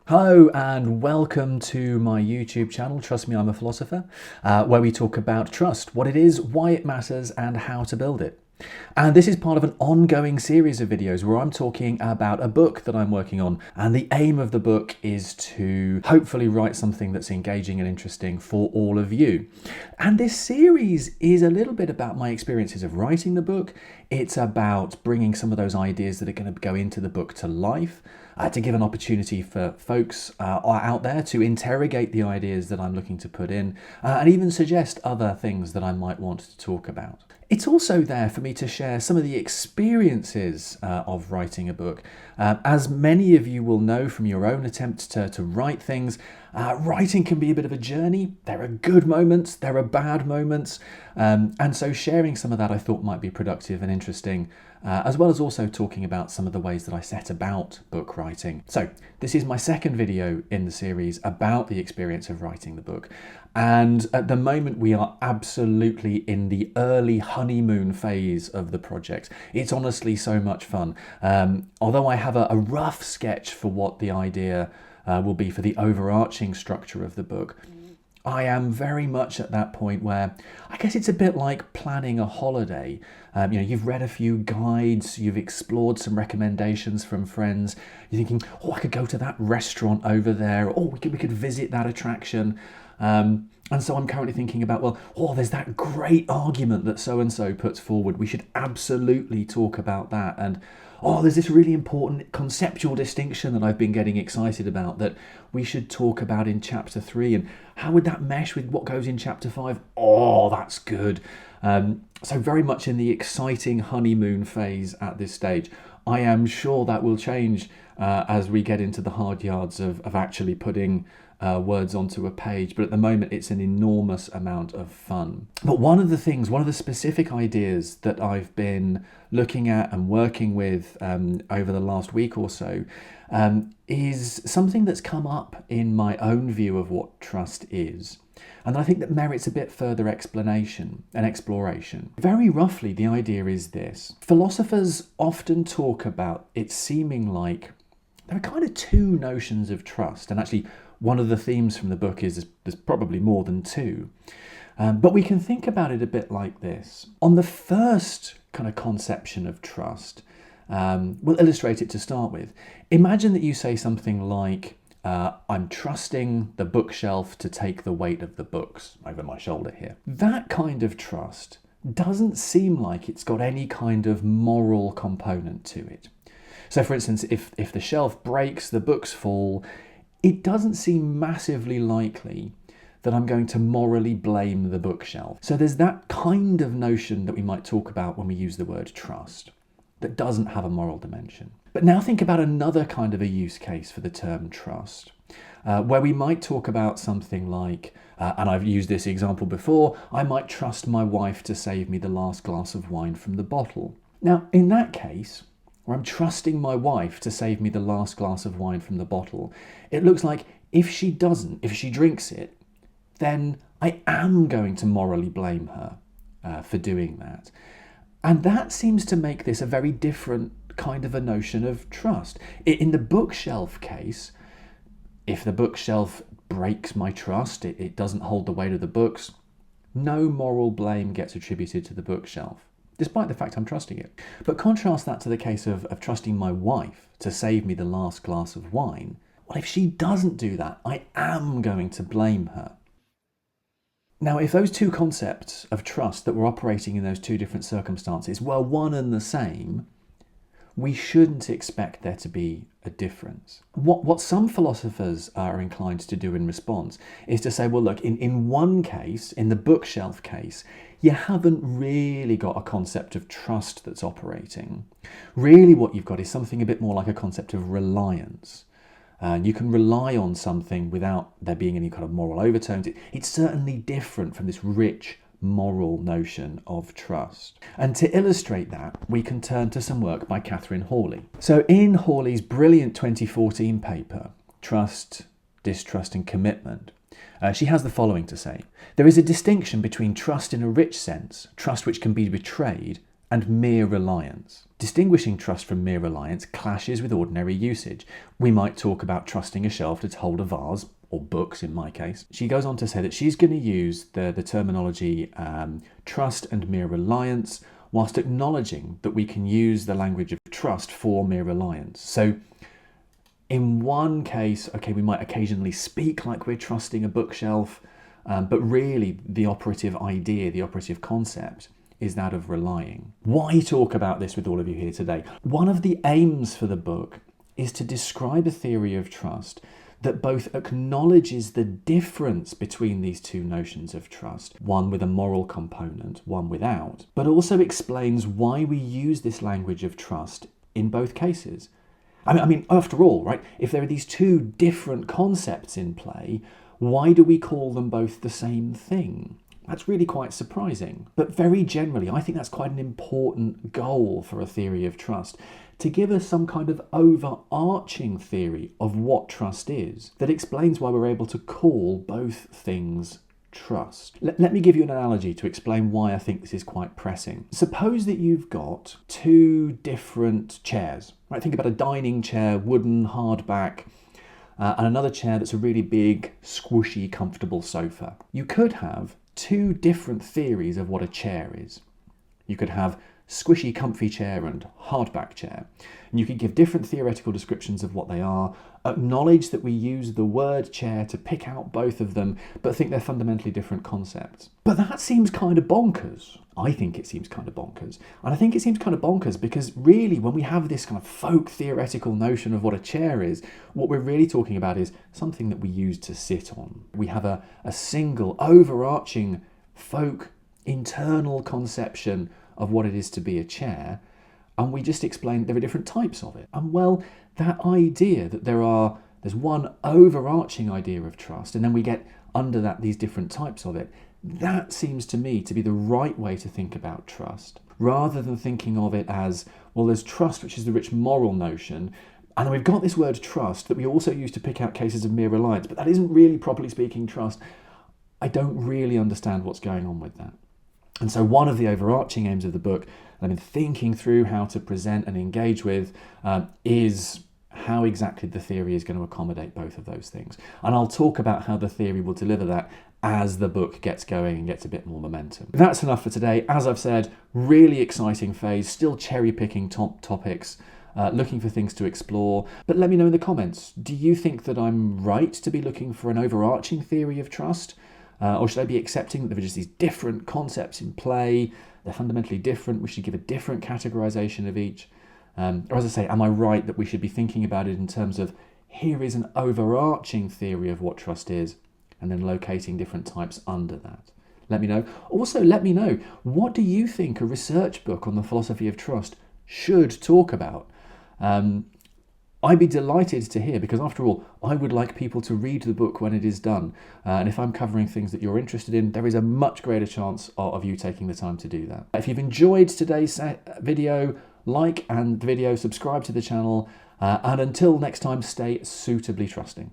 Hello and welcome to my YouTube channel, Trust Me I'm a Philosopher, where we talk about trust, what it is, why it matters and how to build it. And this is part of an ongoing series of videos where I'm talking about a book that I'm working on, and the aim of the book is to hopefully write something that's engaging and interesting for all of you. And this series is a little bit about my experiences of writing the book. It's about bringing some of those ideas that are going to go into the book to life, to give an opportunity for folks out there to interrogate the ideas that I'm looking to put in, and even suggest other things that I might want to talk about. It's also there for me to share some of the experiences of writing a book. As many of you will know from your own attempts to write things, writing can be a bit of a journey. There are good moments, there are bad moments, and so sharing some of that I thought might be productive and interesting, as well as also talking about some of the ways that I set about book writing. So this is my second video in the series about the experience of writing the book. And at the moment we are absolutely in the early honeymoon phase of the project. It's honestly so much fun. Although I have a rough sketch for what the idea will be for the overarching structure of the book, I am very much at that point where I guess it's a bit like planning a holiday. You've read a few guides, you've explored some recommendations from friends. You're thinking, oh, I could go to that restaurant over there. Oh, we could visit that attraction. And so I'm currently thinking about, well, there's that great argument that so-and-so puts forward. We should absolutely talk about that. And there's this really important conceptual distinction that I've been getting excited about that we should talk about in chapter 3. And how would that mesh with what goes in chapter 5? Oh, that's good. So very much in the exciting honeymoon phase at this stage. I am sure that will change as we get into the hard yards of actually putting words onto a page, but at the moment it's an enormous amount of fun. But one of the specific ideas that I've been looking at and working with over the last week or so is something that's come up in my own view of what trust is, and I think that merits a bit further explanation and exploration. Very roughly, the idea is this. Philosophers often talk about it seeming like there are kind of two notions of trust, and actually one of the themes from the book is there's probably more than two. But we can think about it a bit like this. On the first kind of conception of trust, we'll illustrate it to start with. Imagine that you say something like, I'm trusting the bookshelf to take the weight of the books over my shoulder here. That kind of trust doesn't seem like it's got any kind of moral component to it. So for instance, if the shelf breaks, the books fall, it doesn't seem massively likely that I'm going to morally blame the bookshelf. So there's that kind of notion that we might talk about when we use the word trust that doesn't have a moral dimension. But now think about another kind of a use case for the term trust, where we might talk about something like, and I've used this example before, I might trust my wife to save me the last glass of wine from the bottle. Now, in that case, where I'm trusting my wife to save me the last glass of wine from the bottle, it looks like if she drinks it, then I am going to morally blame her for doing that. And that seems to make this a very different kind of a notion of trust. In the bookshelf case, if the bookshelf breaks my trust, it doesn't hold the weight of the books, no moral blame gets attributed to the bookshelf, despite the fact I'm trusting it. But contrast that to the case of trusting my wife to save me the last glass of wine. Well, if she doesn't do that, I am going to blame her. Now, if those two concepts of trust that were operating in those two different circumstances were one and the same, we shouldn't expect there to be a difference. What some philosophers are inclined to do in response is to say, well, look, in one case, in the bookshelf case, you haven't really got a concept of trust that's operating. Really what you've got is something a bit more like a concept of reliance. You can rely on something without there being any kind of moral overtones. It's certainly different from this rich moral notion of trust. And to illustrate that, we can turn to some work by Catherine Hawley. So in Hawley's brilliant 2014 paper, Trust, Distrust and Commitment, she has the following to say. There is a distinction between trust in a rich sense, trust which can be betrayed, and mere reliance. Distinguishing trust from mere reliance clashes with ordinary usage. We might talk about trusting a shelf to hold a vase, or books in my case. She goes on to say that she's going to use the terminology trust and mere reliance, whilst acknowledging that we can use the language of trust for mere reliance. So in one case, okay, we might occasionally speak like we're trusting a bookshelf, but really the operative idea, the operative concept is that of relying. Why talk about this with all of you here today? One of the aims for the book is to describe a theory of trust that both acknowledges the difference between these two notions of trust, one with a moral component, one without, but also explains why we use this language of trust in both cases. I mean, after all, right, if there are these two different concepts in play, why do we call them both the same thing? That's really quite surprising. But very generally, I think that's quite an important goal for a theory of trust, to give us some kind of overarching theory of what trust is that explains why we're able to call both things trust. Let me give you an analogy to explain why I think this is quite pressing. Suppose that you've got two different chairs, right? Think about a dining chair, wooden, hardback, and another chair that's a really big, squishy, comfortable sofa. You could have two different theories of what a chair is. You could have squishy, comfy chair and hardback chair. And you could give different theoretical descriptions of what they are, acknowledge that we use the word chair to pick out both of them, but think they're fundamentally different concepts. But that seems kind of bonkers. I think it seems kind of bonkers. And I think it seems kind of bonkers because really when we have this kind of folk theoretical notion of what a chair is, what we're really talking about is something that we use to sit on. We have a single overarching folk internal conception of what it is to be a chair, and we just explain there are different types of it. And well, that idea that there's one overarching idea of trust, and then we get under that these different types of it, that seems to me to be the right way to think about trust, rather than thinking of it as, well, there's trust, which is the rich moral notion, and then we've got this word trust that we also use to pick out cases of mere reliance, but that isn't really, properly speaking, trust. I don't really understand what's going on with that. And so one of the overarching aims of the book, I've been thinking through how to present and engage with, is how exactly the theory is going to accommodate both of those things. And I'll talk about how the theory will deliver that as the book gets going and gets a bit more momentum. That's enough for today. As I've said, really exciting phase, still cherry picking top topics, looking for things to explore. But let me know in the comments, do you think that I'm right to be looking for an overarching theory of trust? Or should I be accepting that there are just these different concepts in play, they're fundamentally different, we should give a different categorization of each? Or as I say, am I right that we should be thinking about it in terms of here is an overarching theory of what trust is, and then locating different types under that? Let me know. Also, let me know, what do you think a research book on the philosophy of trust should talk about? I'd be delighted to hear, because after all, I would like people to read the book when it is done. And if I'm covering things that you're interested in, there is a much greater chance of you taking the time to do that. If you've enjoyed today's video, like the video, subscribe to the channel, and until next time, stay suitably trusting.